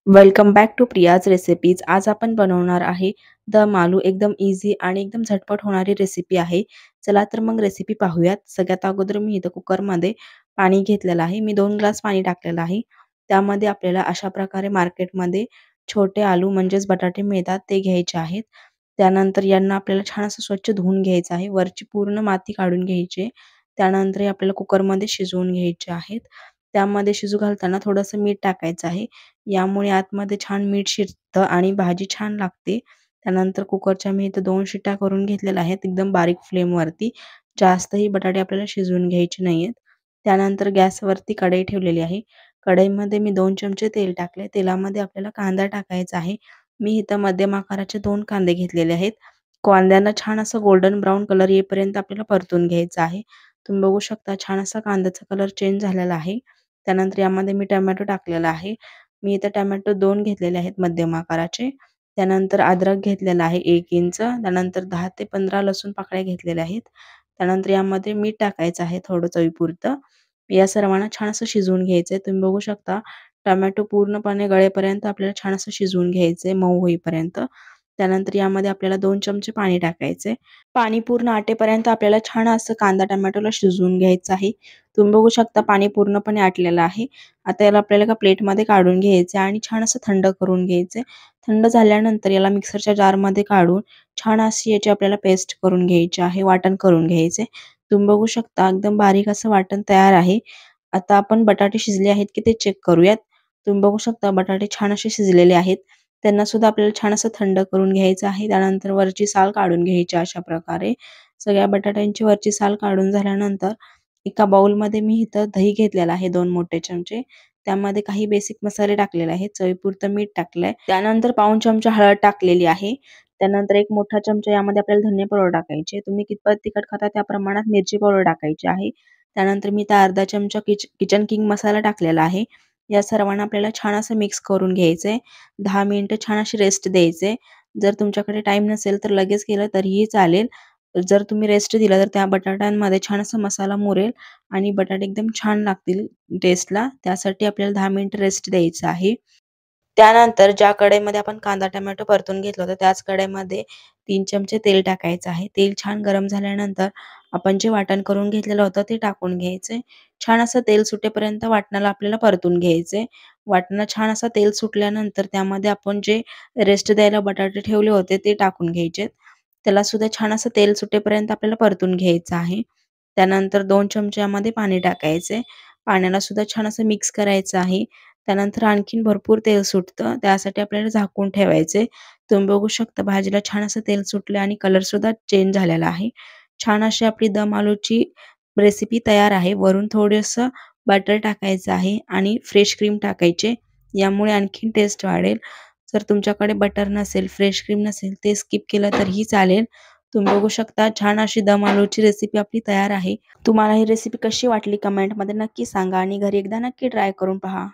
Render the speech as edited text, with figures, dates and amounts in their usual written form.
Welcome back to Priya's recipes. आज आपण बनवणार आहे दम आलू। एकदम इझी आणि एकदम झटपट होणारी रेसिपी आहे। चला तर मग रेसिपी पाहूयात। सगळ्यात अगोदर मी इथं कुकरमध्ये पाणी घेतलेलं आहे। मी 2 ग्लास पाणी टाकलेलं आहे। त्यामध्ये आपल्याला अशा प्रकारे मार्केटमध्ये छोटे आलू म्हणजेच बटाटे मिळतात ते घ्यायचे आहेत। त्यानंतर यांना आपल्याला छान असं स्वच्छ धुवून घ्यायचं आहे। वरची पूर्ण माती काढून घ्यायची। त्यानंतर हे आपल्याला कुकरमध्ये शिजवून घ्यायचे आहेत। त्यामध्ये शिजू घालताना थोडंसं मीठ टाकायचं आहे। यामुळे आतमध्ये छान मीठ शिरतं आणि भाजी छान लागते। त्यानंतर कुकरच्या मी इथं 2 शिट्ट्या करून घेतलेल्या आहेत एकदम बारीक फ्लेमवरती। जास्तही बटाटे आपल्याला शिजवून घ्यायचे नाहीयेत। त्यानंतर गॅसवरती कढई ठेवलेली आहे। कढईमध्ये मी 2 चमचे तेल टाकले। तेलामध्ये आपल्याला कांदा टाकायचा आहे। मी इथं मध्यम आकाराचे 2 कांदे घेतलेले आहेत। कांद्यांना छान असं गोल्डन ब्राउन कलर येईपर्यंत आपल्याला परतून घ्यायचं आहे। तुम्ही बघू शकता छान असा कांद्याचा कलर चेंज झालेला आहे। त्यानंतर यामध्ये मी टोमॅटो टाकलेला आहे। मी इथे टोमॅटो 2 घेतलेले आहेत मध्यम आकाराचे। त्यानंतर अद्रक घेतलेला आहे 1 इंच। त्यानंतर 10 ते 15 लसूण पाकळ्या घेतलेल्या आहेत। त्यानंतर यामध्ये मीठ टाकायचं आहे थोडं चवीपुरतं। या सर्वांना छान असं शिजवून घ्यायचंय। तुम्ही बघू शकता टोमॅटो पूर्णपणे गळेपर्यंत आपल्याला छान असं शिजवून घ्यायचंय मऊ होईपर्यंत। त्यानंतर यामध्ये आपल्याला 2 चमचे पाणी टाकायचे। पाणी पूर्ण आटेपर्यंत आपल्याला छान असं कांदा टोमॅटोला शिजवून घ्यायचं आहे। तुम्ही बघू शकता पाणी पूर्णपणे आटलेलं आहे। आता याला आपल्याला एका प्लेटमध्ये काढून घ्यायचं आणि छान असं थंड करून घ्यायचं। थंड झाल्यानंतर याला मिक्सरच्या जारमध्ये काढून छान अशी याची आपल्याला पेस्ट करून घ्यायची आहे, वाटण करून घ्यायचे। तुम्ही बघू शकता एकदम बारीक असं वाटण तयार आहे। आता आपण बटाटे शिजले आहेत की ते चेक करूयात। तुम्ही बघू शकता बटाटे छान असे शिजलेले आहेत। त्यांना सुद्धा आपल्याला छान असं थंड करून घ्यायचं आहे। त्यानंतर वरची साल काढून घ्यायची अशा प्रकारे। सगळ्या बटाट्यांची वरची साल काढून झाल्यानंतर एका बाउलमध्ये मी इथं दही घेतलेला आहे 2 मोठे चमचे। त्यामध्ये काही बेसिक मसाले टाकलेले आहेत। चवीपुरतं मीठ टाकलंय। त्यानंतर पाऊण चमचा हळद टाकलेली आहे। त्यानंतर 1 मोठा चमचा यामध्ये आपल्याला धने पावडर टाकायची आहे। तुम्ही कितपत तिखट खाता त्या प्रमाणात मिरची पावडर टाकायची आहे। त्यानंतर मी इथं अर्धा चमचा किचन किंग मसाला टाकलेला आहे। या सर्वांना आपल्याला छान असं मिक्स करून घ्यायचंय। 10 मिनिटं छान अशी रेस्ट द्यायचे। जर तुमच्याकडे टाईम नसेल तर लगेच केलं तरीही चालेल। जर तुम्ही रेस्ट दिला तर त्या बटाट्यांमध्ये छान असा मसाला मुरेल आणि बटाटे एकदम छान लागतील टेस्टला। त्यासाठी आपल्याला 10 मिनिट रेस्ट द्यायचं आहे। त्यानंतर ज्या कढईमध्ये आपण कांदा टोमॅटो परतून घेतलं होतं त्याच कढईमध्ये 3 चमचे तेल टाकायचं आहे। तेल छान गरम झाल्यानंतर आपण जे वाटण करून घेतलेलं होतं ते टाकून घ्यायचे। छान असं तेल सुटेपर्यंत वाटणाला आपल्याला परतून घ्यायचे। वाटणं छान असं तेल सुटल्यानंतर त्यामध्ये आपण जे रेस्ट द्यायला बटाटे ठेवले होते ते टाकून घ्यायचे। त्याला सुद्धा छान असं तेल सुटेपर्यंत आपल्याला परतून घ्यायचं आहे। त्यानंतर 2 चमचे यामध्ये पाणी टाकायचे। पाण्याला सुद्धा छान असं मिक्स करायचं आहे। त्यानंतर आणखीन भरपूर तेल सुटतं त्यासाठी आपल्याला झाकून ठेवायचे। तुम्ही बघू शकता भाजीला छान असं तेल सुटलं आणि कलर सुद्धा चेंज झालेला आहे। छान अशी आपली दम आलूची रेसिपी तयार आहे। वरून थोडंसं बटर टाकायचं आहे आणि फ्रेश क्रीम टाकायचे। यामुळे आणखीन टेस्ट वाढेल। जर तुमच्याकडे बटर नसेल, फ्रेश क्रीम नसेल ते स्किप केलं तरीही चालेल। तुम्ही बघू शकता छान अशी दम आलूची रेसिपी आपली तयार आहे। तुम्हाला ही रेसिपी कशी वाटली कमेंटमध्ये नक्की सांगा आणि घरी एकदा नक्की ट्राय करून पहा।